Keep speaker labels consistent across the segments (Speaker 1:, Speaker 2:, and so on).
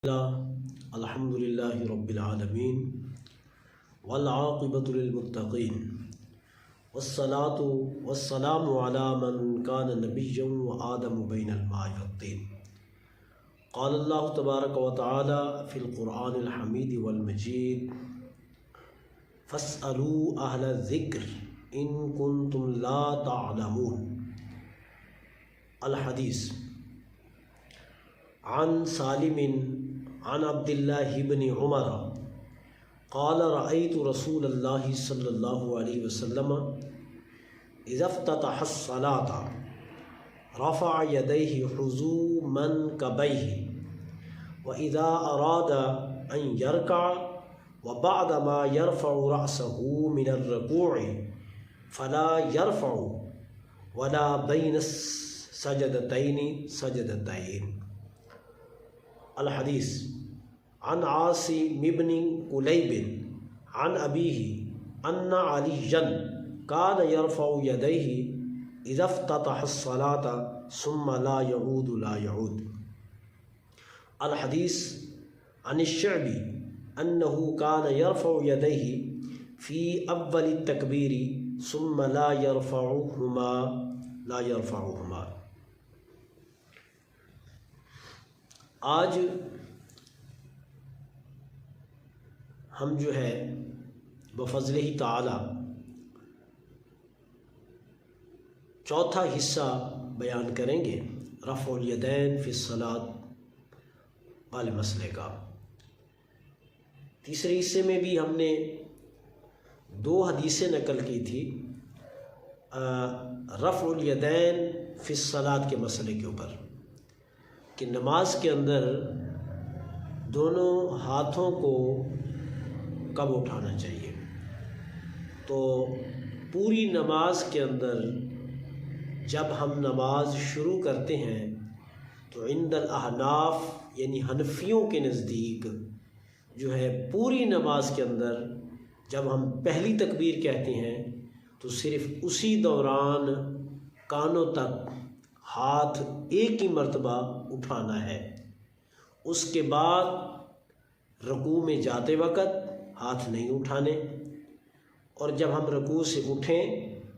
Speaker 1: الحمد للہ رب العالمین والعاقبۃ للمتقین والصلاة والسلام علی من کان نبیا وآدم بین الماء والطین۔ قال اللہ تبارک و تعالی فی القرآن الحمید والمجید فاسألوا اہل الذکر ان کنتم لا تعلمون۔ الحدیث عن سالم عن عبد اللہ بن عمر قال رأيت رسول اللہ صلی اللہ علیہ وسلم اذا افتتح الصلاة رفع يديه حذو منكبيه وإذا أراد أن يركع وبعدما يرفع رأسه من الركوع فلا يرفع ولا بين السجدتين سجدتين۔ الحدیث عن عاصم بن قلیب عن ابیہ ان علیٰ کان یرفع یدیہ اذا افتتح الصلاة ثم لا يعود۔ الحدیث عن الشعبی انہ کان یرفع یدیہ فی اول التکبیر ثم لا يرفعهما۔ آج ہم جو ہے بفضل ہی تعالی چوتھا حصہ بیان کریں گے رفع الیدین فی الصلاۃ والے مسئلے کا۔ تیسرے حصے میں بھی ہم نے دو حدیثیں نقل کی تھی رفع الیدین فی الصلاۃ کے مسئلے کے اوپر کہ نماز کے اندر دونوں ہاتھوں کو کب اٹھانا چاہیے۔ تو پوری نماز کے اندر جب ہم نماز شروع کرتے ہیں تو عند الاحناف یعنی حنفیوں کے نزدیک جو ہے پوری نماز کے اندر جب ہم پہلی تکبیر کہتے ہیں تو صرف اسی دوران کانوں تک ہاتھ ایک ہی مرتبہ اٹھانا ہے، اس کے بعد رکوع میں جاتے وقت ہاتھ نہیں اٹھانے، اور جب ہم رکوع سے اٹھیں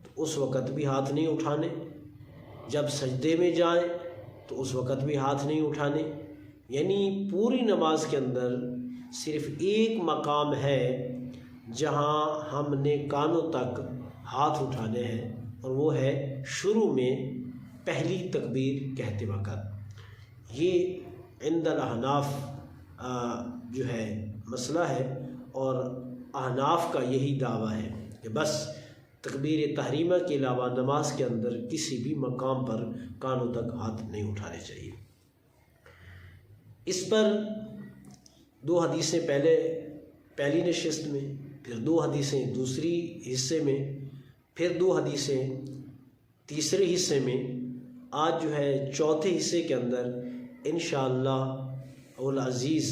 Speaker 1: تو اس وقت بھی ہاتھ نہیں اٹھانے، جب سجدے میں جائیں تو اس وقت بھی ہاتھ نہیں اٹھانے۔ یعنی پوری نماز کے اندر صرف ایک مقام ہے جہاں ہم نے کانوں تک ہاتھ اٹھانے ہیں، اور وہ ہے شروع میں پہلی تکبیر کہتے وقت۔ یہ عند الاحناف جو ہے مسئلہ ہے، اور احناف کا یہی دعویٰ ہے کہ بس تکبیر تحریمہ کے علاوہ نماز کے اندر کسی بھی مقام پر کانوں تک ہاتھ نہیں اٹھانے چاہیے۔ اس پر دو حدیثیں پہلی نشست میں، پھر دو حدیثیں دوسری حصے میں، پھر دو حدیثیں تیسرے حصے میں، آج جو ہے چوتھے حصے کے اندر انشاءاللہ العزیز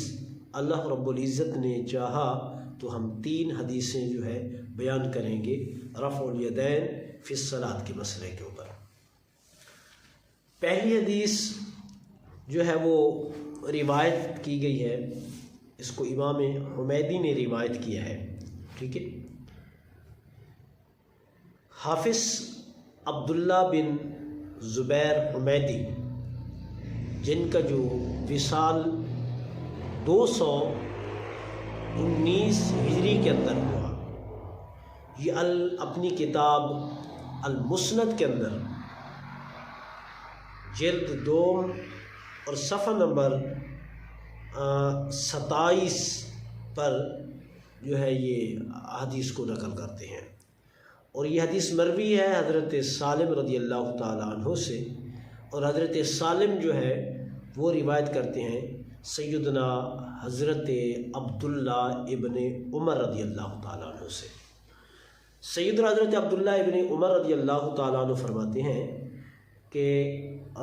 Speaker 1: اللہ رب العزت نے چاہا تو ہم 3 حدیثیں جو ہے بیان کریں گے رفع الیدین فی الصلاۃ کے مسئلے کے اوپر۔ پہلی حدیث جو ہے وہ روایت کی گئی ہے، اس کو امام حمیدی نے روایت کیا ہے، ٹھیک ہے۔ حافظ عبداللہ بن زبیر حمیدی جن کا جو وصال 219 ہجری کے اندر ہوا، یہ اپنی کتاب المسند کے اندر جلد 2 اور صفحہ نمبر 27 پر جو ہے یہ حدیث کو نقل کرتے ہیں، اور یہ حدیث مروی ہے حضرت سالم رضی اللہ تعالیٰ عنہ سے، اور حضرت سالم جو ہے وہ روایت کرتے ہیں سیدنا حضرت عبداللہ ابن عمر رضی اللہ تعالیٰ عنہ سے۔ سیدنا حضرت عبداللہ ابن عمر رضی اللہ تعالیٰ عنہ فرماتے ہیں کہ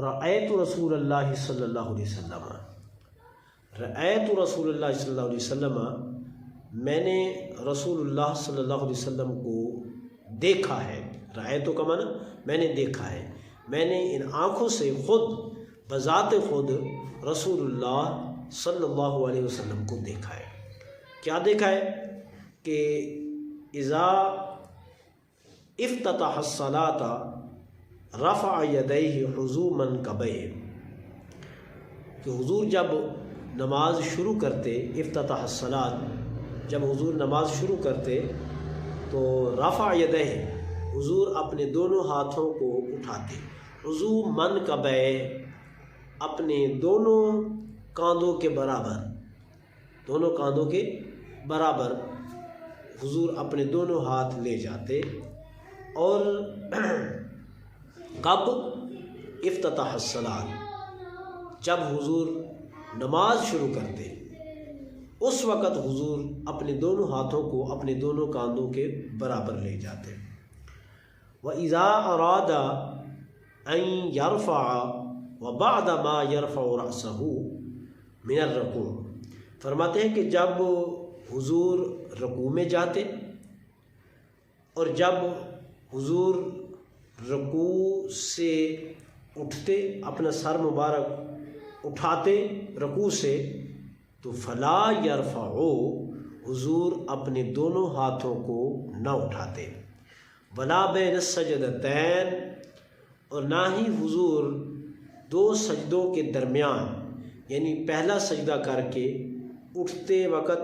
Speaker 1: رأیت رسول اللہ صلی اللہ علیہ وسلم، رأیت رسول اللہ صلی اللہ علیہ وسلم، میں نے رسول اللہ صلی اللہ علیہ وسلم کو دیکھا ہے۔ رأیتو کا معنی میں نے دیکھا ہے، میں نے ان آنکھوں سے خود بذات خود رسول اللہ صلی اللہ علیہ وسلم کو دیکھا ہے۔ کیا دیکھا ہے کہ اذا افتتح الصلاۃ رفع یدیہ حذو منکبیہ، کہ حضور جب نماز شروع کرتے، افتتح الصلاۃ، جب حضور نماز شروع کرتے تو رفع یدیہ، حضور اپنے دونوں ہاتھوں کو اٹھاتے، حذو منکبیہ، اپنے دونوں کاندھوں کے برابر، دونوں کاندھوں کے برابر حضور اپنے دونوں ہاتھ لے جاتے۔ اور کب؟ افتتح الصلاۃ، جب حضور نماز شروع کرتے اس وقت حضور اپنے دونوں ہاتھوں کو اپنے دونوں کاندھوں کے برابر لے جاتے۔ وَإِذَا أَرَادَ أَن يَرْفَعَ وَبَعْدَ مَا يَرْفَعُ رَأْسَهُ مِنَ الرُّكُوعِ، فرماتے ہیں کہ جب حضور رکوع میں جاتے اور جب حضور رکوع سے اٹھتے، اپنا سر مبارک اٹھاتے رکوع سے، تو فلا یرفعو، حضور اپنے دونوں ہاتھوں کو نہ اٹھاتے، ولا بین السجدتین، اور نہ ہی حضور دو سجدوں کے درمیان، یعنی پہلا سجدہ کر کے اٹھتے وقت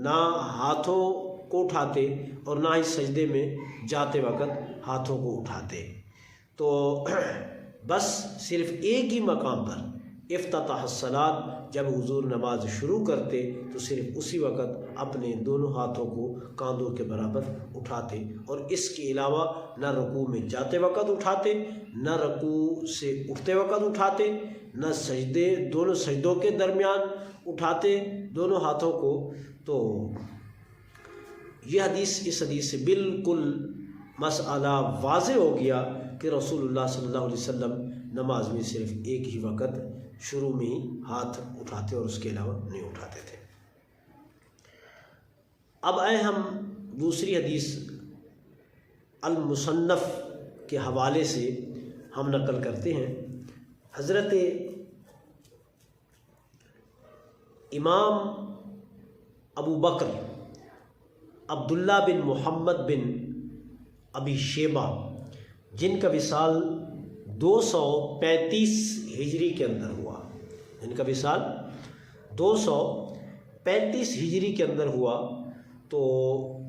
Speaker 1: نہ ہاتھوں کو اٹھاتے اور نہ ہی سجدے میں جاتے وقت ہاتھوں کو اٹھاتے۔ تو بس صرف ایک ہی مقام پر افتتاح الصلاۃ، جب حضور نماز شروع کرتے تو صرف اسی وقت اپنے دونوں ہاتھوں کو کاندھوں کے برابر اٹھاتے، اور اس کے علاوہ نہ رکوع میں جاتے وقت اٹھاتے، نہ رکوع سے اٹھتے وقت اٹھاتے، نہ سجدے دونوں سجدوں کے درمیان اٹھاتے دونوں ہاتھوں کو۔ تو یہ حدیث، اس حدیث سے بالکل مسئلہ واضح ہو گیا کہ رسول اللہ صلی اللہ علیہ وسلم نماز میں صرف ایک ہی وقت شروع میں ہی ہاتھ اٹھاتے اور اس کے علاوہ نہیں اٹھاتے تھے۔ اب آئے ہم دوسری حدیث المصنف کے حوالے سے ہم نقل کرتے ہیں۔ حضرت امام ابو بکر عبداللہ بن محمد بن ابی شیبہ، جن کا وصال 235 ہجری کے اندر ہوا، جن کا وصال 235 ہجری کے اندر ہوا، تو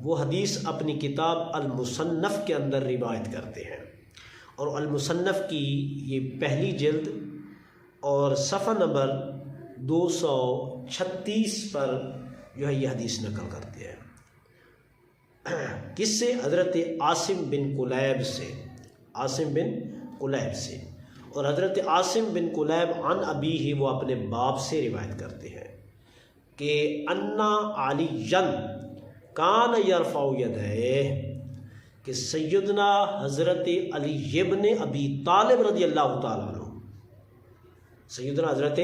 Speaker 1: وہ حدیث اپنی کتاب المصنف کے اندر روایت کرتے ہیں، اور المصنف کی یہ پہلی جلد اور صفحہ نمبر 236 پر جو ہے یہ حدیث نقل کرتے ہیں۔ کس سے؟ حضرت عاصم بن کلیب سے، عاصم بن کلیب سے، اور حضرت عاصم بن کلیب عن ابیہ، وہ اپنے باپ سے روایت کرتے ہیں کہ انا علی کان یرفع یدیہ، کہ سیدنا حضرت علی ابن ابی طالب رضی اللہ تعالیٰ عنہ، سیدنا حضرت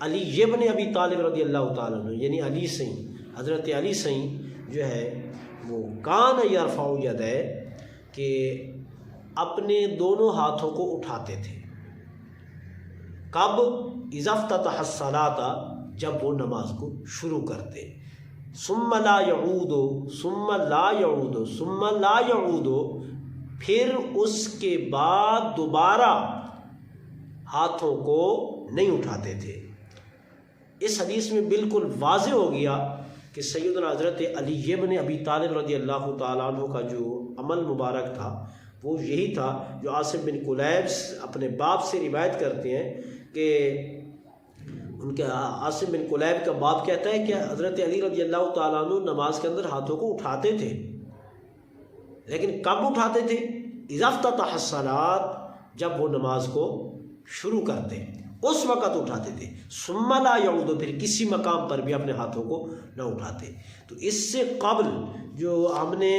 Speaker 1: علی ابن ابی طالب رضی اللہ تعالیٰ عنہ، یعنی علی سیں، حضرت علی سیں جو ہے وہ کان یرفع یدیہ، کہ اپنے دونوں ہاتھوں کو اٹھاتے تھے۔ کب؟ اذا افتتح الصلاۃ، جب وہ نماز کو شروع کرتے، ثم لا یعود، ثم لا یعود، ثم لا یعود، پھر اس کے بعد دوبارہ ہاتھوں کو نہیں اٹھاتے تھے۔ اس حدیث میں بالکل واضح ہو گیا کہ سیدنا حضرت علی ابن ابی طالب رضی اللہ تعالیٰ عنہ کا جو عمل مبارک تھا وہ یہی تھا جو عاصم بن کلیب اپنے باپ سے روایت کرتے ہیں، کہ ان کے عاصم بن کلیب کا باپ کہتا ہے کہ حضرت علی رضی اللہ تعالیٰ عنہ نماز کے اندر ہاتھوں کو اٹھاتے تھے، لیکن کب اٹھاتے تھے؟ اذا افتتح الصلاۃ، جب وہ نماز کو شروع کرتے اس وقت اٹھاتے تھے، ثم لا یعود، پھر کسی مقام پر بھی اپنے ہاتھوں کو نہ اٹھاتے۔ تو اس سے قبل جو ہم نے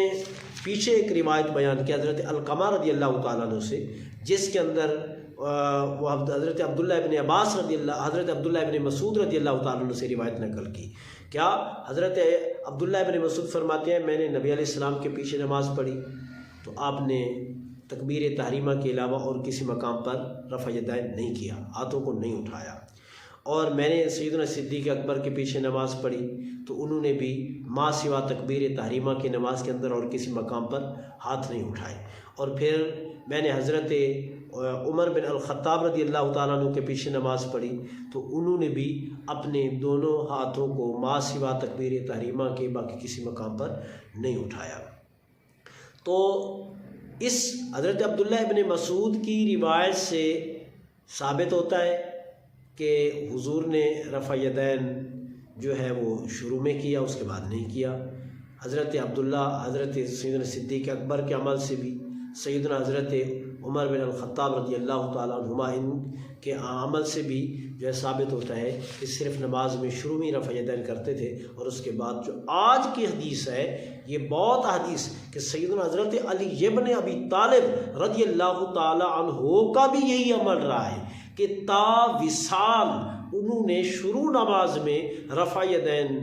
Speaker 1: پیچھے ایک روایت بیان کی حضرت علقمہ رضی اللہ تعالیٰ عنہ سے، جس کے اندر وہ حضرت عبداللہ ابن عباس رضی اللہ، حضرت عبداللہ ابن مسعود رضی اللہ تعالیٰ عنہ سے روایت نقل کی۔ کیا؟ حضرت عبداللہ ابن مسعود فرماتے ہیں میں نے نبی علیہ السلام کے پیچھے نماز پڑھی تو آپ نے تکبیر تحریمہ کے علاوہ اور کسی مقام پر رفع یدین نہیں کیا، ہاتھوں کو نہیں اٹھایا، اور میں نے سیدنا صدیق اکبر کے پیچھے نماز پڑھی تو انہوں نے بھی ما سوا تکبیر تحریمہ کی نماز کے اندر اور کسی مقام پر ہاتھ نہیں اٹھائے۔ اور پھر میں نے حضرت عمر بن الخطاب رضی اللہ تعالیٰ عنہ کے پیچھے نماز پڑھی تو انہوں نے بھی اپنے دونوں ہاتھوں کو ما سوا تکبیر تحریمہ کے باقی کسی مقام پر نہیں اٹھایا۔ تو اس حضرت عبداللہ ابن مسعود کی روایت سے ثابت ہوتا ہے کہ حضور نے رفع یدین جو ہے وہ شروع میں کیا، اس کے بعد نہیں کیا۔ حضرت عبداللہ حضرت سیدنا صدیق اکبر کے عمل سے بھی، سیدنا حضرت عمر بن الخطاب رضی اللہ تعالیٰ عنہما ان کے عمل سے بھی جو ہے ثابت ہوتا ہے کہ صرف نماز میں شروع میں رفع یدین کرتے تھے، اور اس کے بعد جو آج کی حدیث ہے یہ بہت حدیث کہ سیدنا حضرت علی ابن ابی طالب رضی اللہ تعالیٰ عنہ کا بھی یہی عمل رہا ہے کہ تا وصال انہوں نے شروع نماز میں رفع یدین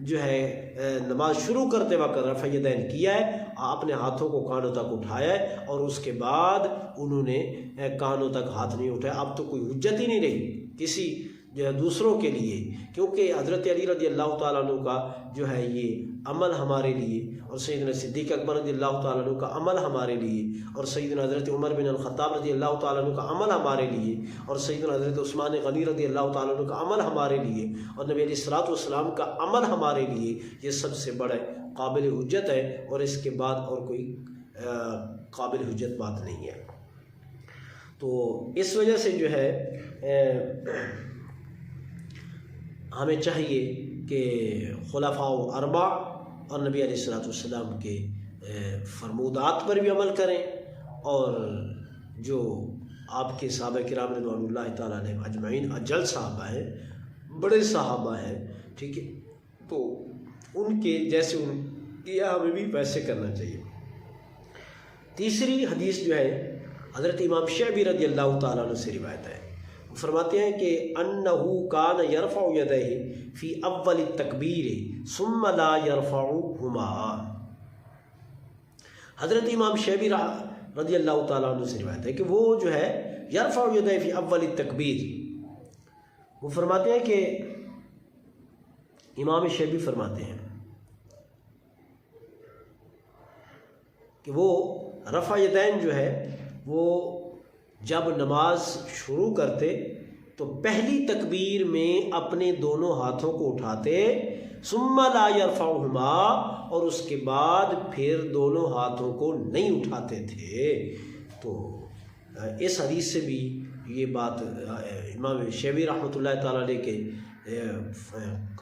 Speaker 1: جو ہے نماز شروع کرتے وقت رفع یدین کیا ہے، اپنے ہاتھوں کو کانوں تک اٹھایا ہے، اور اس کے بعد انہوں نے کانوں تک ہاتھ نہیں اٹھایا۔ اب تو کوئی حجت ہی نہیں رہی کسی جو ہے دوسروں کے لیے، کیونکہ حضرت علی رضی اللہ تعالیٰ عنہ کا جو ہے یہ عمل ہمارے لیے، اور سیدنا صدیق اکبر رضی اللہ تعالیٰ عنہ کا عمل ہمارے لیے، اور سیدنا حضرت عمر بن الخطاب رضی اللہ تعالیٰ عنہ کا عمل ہمارے لیے، اور سیدنا حضرت عثمان غنی رضی اللہ تعالیٰ عنہ کا عمل ہمارے لیے، اور نبی علیہ الصلوۃ والسلام کا عمل ہمارے لیے، یہ سب سے بڑا قابل حجت ہے، اور اس کے بعد اور کوئی قابل حجت بات نہیں ہے۔ تو اس وجہ سے جو ہے ہمیں چاہیے کہ خلفاء اربع اور نبی علیہ الصلوۃ والسلام کے فرمودات پر بھی عمل کریں، اور جو آپ کے صحابہ کرام رضوان اللہ تعالیٰ علیہم اجمعین اجل صحابہ ہیں، بڑے صحابہ ہیں، ٹھیک ہے، تو ان کے جیسے ان کیا ہمیں بھی ویسے کرنا چاہیے۔ تیسری حدیث جو ہے حضرت امام شعبی رضی اللہ تعالیٰ عنہ سے روایت ہے، وہ فرماتے ہیں کہ انہو کان یرفع یدیہ فی اول التکبیر ثم لا یرفعہما۔ حضرت امام شعبی رضی اللہ تعالیٰ عنہ سے روایت ہے کہ وہ جو ہے یرفع یدیہ فی اول التکبیر، وہ فرماتے ہیں کہ امام شعبی فرماتے ہیں کہ وہ رفع یدین جو ہے وہ جب نماز شروع کرتے تو پہلی تکبیر میں اپنے دونوں ہاتھوں کو اٹھاتے، ثم لا یرفعہما، اور اس کے بعد پھر دونوں ہاتھوں کو نہیں اٹھاتے تھے۔ تو اس حدیث سے بھی یہ بات امام شعبی رحمۃ اللہ تعالیٰ علیہ کے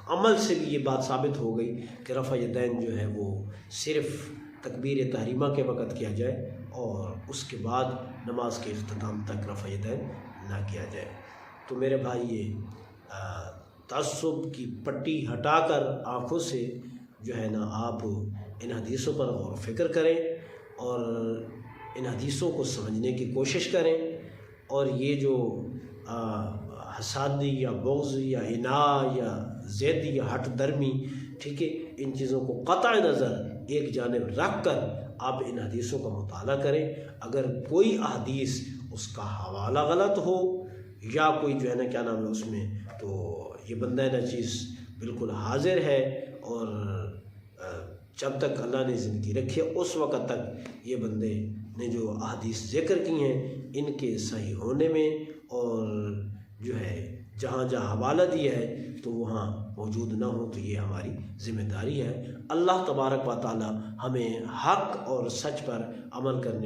Speaker 1: عمل سے بھی یہ بات ثابت ہو گئی کہ رفع یدین جو ہے وہ صرف تکبیر تحریمہ کے وقت کیا جائے، اور اس کے بعد نماز کے اختتام تک رفع یدین نہ کیا جائے۔ تو میرے بھائی یہ تعصب کی پٹی ہٹا کر آنکھوں سے جو ہے نا آپ ان حدیثوں پر غور و فکر کریں، اور ان حدیثوں کو سمجھنے کی کوشش کریں، اور یہ جو حسادی یا بغض یا عناد یا زیدی یا ہٹ درمی، ٹھیک ہے، ان چیزوں کو قطع نظر ایک جانب رکھ کر آپ ان حدیثوں کا مطالعہ کریں۔ اگر کوئی حدیث اس کا حوالہ غلط ہو یا کوئی جو ہے نا کیا نام ہے اس میں، تو یہ بندہ نا چیز بالکل حاضر ہے، اور جب تک اللہ نے زندگی رکھی ہے اس وقت تک یہ بندے نے جو احادیث ذکر کی ہیں ان کے صحیح ہونے میں، اور جو ہے جہاں جہاں حوالہ دیا ہے تو وہاں موجود نہ ہو، تو یہ ہماری ذمہ داری ہے۔ اللہ تبارک و تعالی ہمیں حق اور سچ پر عمل کرنے